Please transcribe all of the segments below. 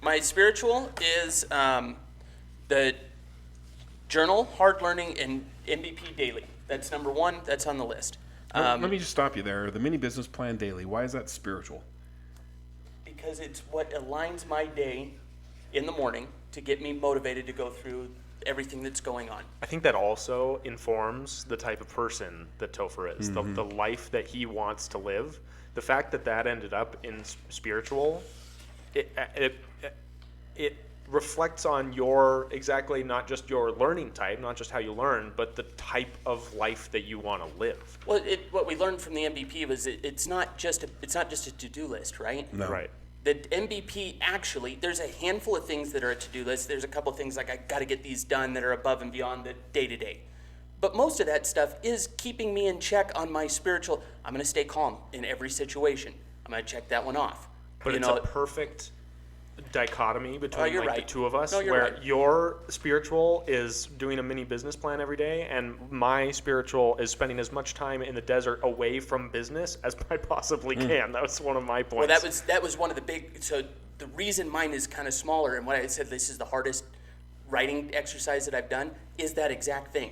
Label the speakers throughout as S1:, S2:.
S1: My spiritual is the journal, hard learning, and MVP daily. That's number one. That's on the list.
S2: Let me just stop you there. The mini business plan daily. Why is that spiritual?
S1: Because it's what aligns my day in the morning to get me motivated to go through everything that's going on.
S3: I think that also informs the type of person that Topher is, the life that he wants to live. The fact that that ended up in spiritual, it reflects on your exactly not just your learning type, not just how you learn, but the type of life that you want to live.
S1: Well, what we learned from the MVP was it's not just a to-do list, right?
S2: No.
S3: Right.
S1: The MVP actually, there's a handful of things that are a to-do list. There's a couple of things like I got to get these done that are above and beyond the day-to-day. But most of that stuff is keeping me in check on my spiritual. I'm going to stay calm in every situation. I'm going to check that one off.
S3: But it's a perfect dichotomy between
S1: you're
S3: the
S1: right.
S3: two of us,
S1: No, you're
S3: where
S1: right.
S3: your spiritual is doing a mini business plan every day, and my spiritual is spending as much time in the desert away from business as I possibly can. That was one of my points.
S1: Well, that was one of the big. So the reason mine is kind of smaller, and what I said this is the hardest writing exercise that I've done, is that exact thing.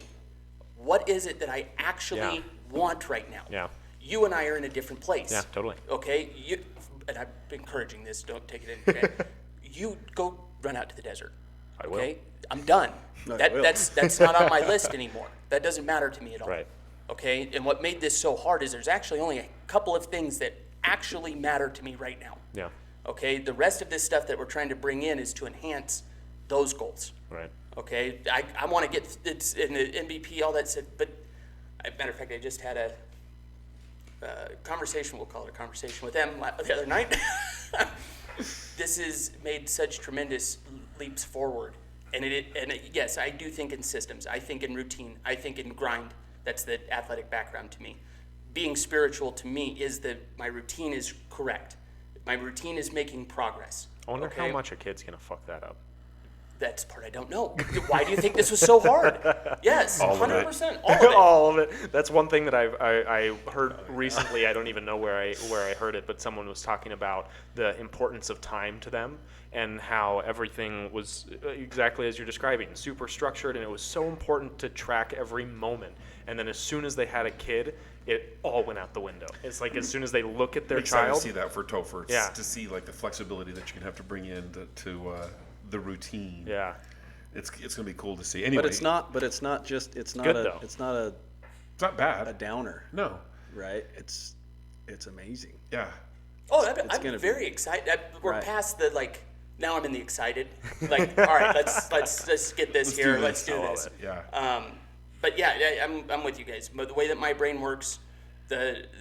S1: What is it that I actually want right now?
S3: Yeah.
S1: You and I are in a different place.
S3: Yeah, totally.
S1: Okay. And I'm encouraging this. Don't take it in. Okay? You go run out to the desert.
S3: I will.
S1: Okay. I'm done. That's not on my list anymore. That doesn't matter to me at all.
S3: Right.
S1: Okay. And what made this so hard is there's actually only a couple of things that actually matter to me right now.
S3: Yeah.
S1: Okay. The rest of this stuff that we're trying to bring in is to enhance those goals.
S3: Right.
S1: Okay. I want to get it's in the MVP, all that stuff. But matter of fact, I just had a conversation, we'll call it a conversation with them the other night. This has made such tremendous leaps forward. And yes, I do think in systems. I think in routine. I think in grind. That's the athletic background to me. Being spiritual to me is my routine is correct. My routine is making progress.
S3: I wonder how much a kid's going to fuck that up.
S1: That's the part I don't know. Why do you think this was so hard? Yes, 100%. All of it.
S3: All of it. That's one thing that I heard recently. I don't even know where I heard it, but someone was talking about the importance of time to them and how everything was exactly as you're describing, super structured, and it was so important to track every moment. And then as soon as they had a kid, it all went out the window. It's like as soon as they look at their child.
S2: To see that for Topher.
S3: Yeah.
S2: To see like the flexibility that you can have to bring in to the routine.
S3: Yeah.
S2: It's gonna be cool to see. Anyway,
S4: But it's not
S2: bad.
S4: a downer,
S2: No.
S4: right? It's amazing.
S2: Yeah.
S1: Oh,
S4: It's
S1: I'm
S4: gonna
S1: very
S4: be.
S1: excited. We're
S4: Right.
S1: past the now I'm in the excited. All right, let's get this here. Let's do this.
S2: Yeah.
S1: But yeah, I'm with you guys. But the way that my brain works,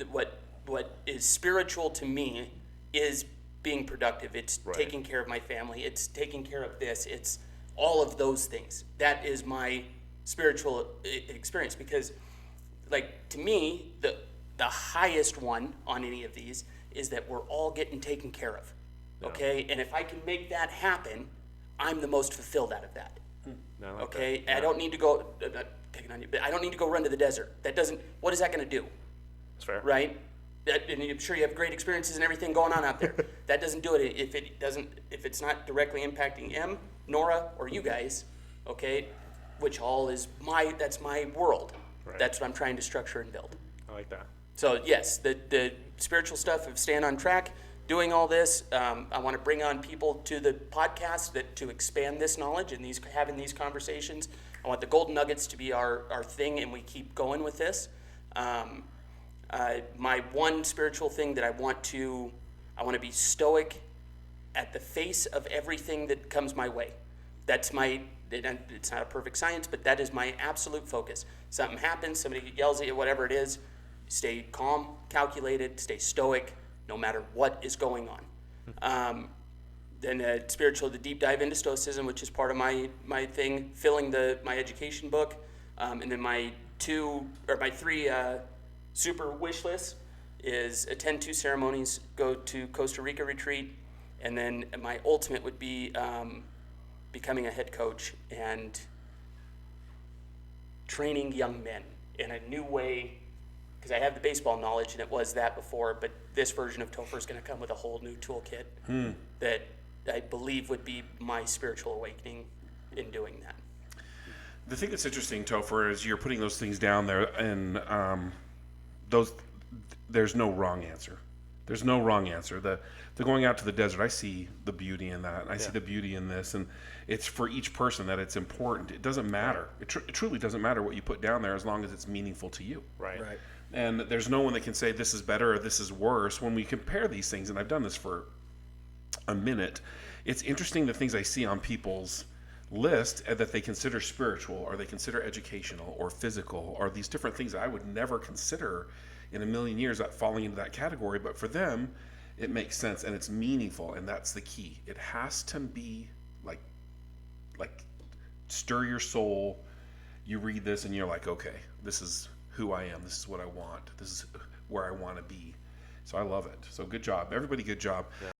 S1: what is spiritual to me is being productive. It's taking care of my family. It's taking care of this. It's all of those things. That is my spiritual experience, because to me, the highest one on any of these is that we're all getting taken care of. Okay? And if I can make that happen, I'm the most fulfilled out of that. Okay? I don't need to go I'm not picking on you, but I don't need to go run to the desert. What is that going to do?
S3: That's fair.
S1: Right? And I'm sure you have great experiences and everything going on out there. That doesn't do it if it's not directly impacting M, Nora, or you guys, okay? Which all is that's my world.
S3: Right.
S1: That's what I'm trying to structure and build.
S3: I like that.
S1: So yes, the spiritual stuff of staying on track, doing all this. I want to bring on people to the podcast to expand this knowledge and having these conversations. I want the golden nuggets to be our thing, and we keep going with this. My one spiritual thing that I want to be stoic at the face of everything that comes my way. It's not a perfect science, but that is my absolute focus. Something happens, somebody yells at you, whatever it is, stay calm, calculated, stay stoic, no matter what is going on. Then spiritual, the deep dive into stoicism, which is part of my thing, filling my education book, and then my three super wish list is attend 2 ceremonies, go to Costa Rica retreat, and then my ultimate would be becoming a head coach and training young men in a new way, because I have the baseball knowledge and it was that before, but this version of Topher is going to come with a whole new toolkit that I believe would be my spiritual awakening in doing that.
S2: The thing that's interesting, Topher, is you're putting those things down there, and there's no wrong answer. There's no wrong answer. The going out to the desert, I see the beauty in that, and I see the beauty in this, and it's for each person that it's important. It doesn't matter. It truly doesn't matter what you put down there as long as it's meaningful to you.
S3: Right.
S2: And there's no one that can say this is better or this is worse. When we compare these things, and I've done this for a minute, it's interesting the things I see on people's list that they consider spiritual or they consider educational or physical or these different things that I would never consider in a million years that falling into that category, but for them it makes sense and it's meaningful, and that's the key. It has to be like stir your soul. You read this and you're like, okay, this is who I am, this is what I want, this is where I want to be. So I love it. So good job, everybody. Good job.
S3: Yeah.